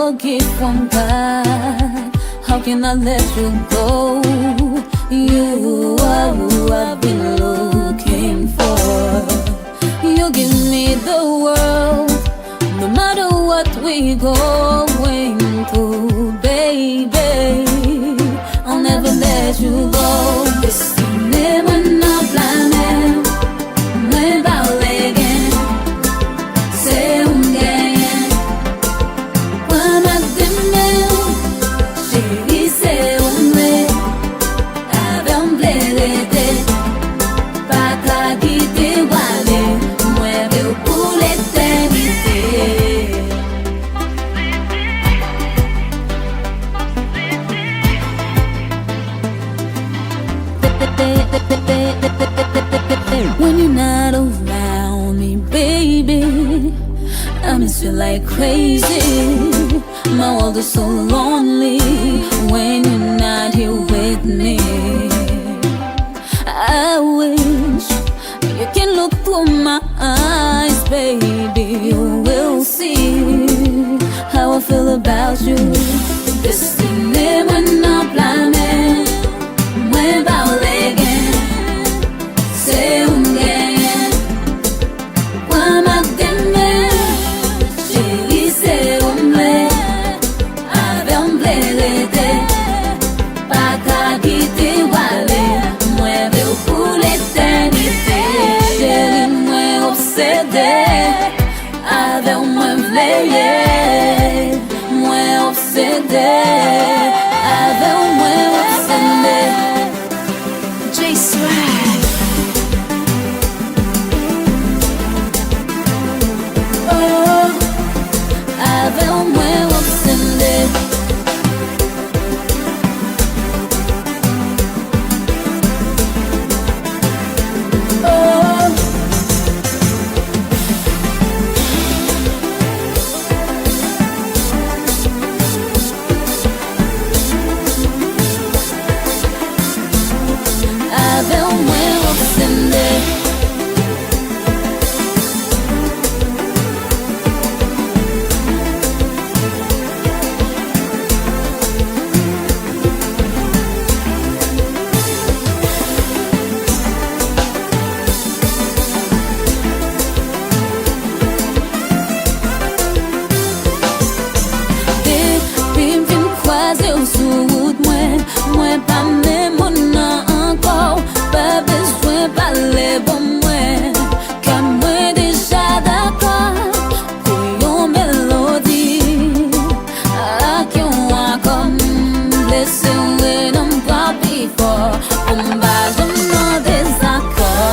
your gift from God. How can I let you go? You are who I've been looking for. You give me the world, no matter what we're going through, baby. I'll never let you go. Destiné mwen nan planet, mwen ba legen, se ou genyen. Mwen ma demen, chéri se ou mwen, ave mble rete, pa ka gite wale, mwen ve ou pou l'éternité. When you're not around me, baby, I miss you like crazy. My world is so lonely when you're not here with me. I wish you can look through my eyes, baby. You will see how I feel about you. Destiné mwen nan planet, mwen ba legen, se ou genyen. Mwen ma demen, chéri se ou mwen, ave mble rete, pa ka gite wale, mwen ve ou pou l'éternité. Chéri mwen obsède, ave mwen vleye, mwen obsède, ave mwen obsède. J-Swag. Oh, ave mwen obsède. Oh, ave mwen obsède. Depi m'vin kwaze ou sou route mwen, mwen pa mnen moun nan ankor, pa bezwen pale bon mwen, ka mwen deja d'akor, pou yon melodi, ak yon akor, blese ou nan mpa bifo, pou mba jom nan desakor.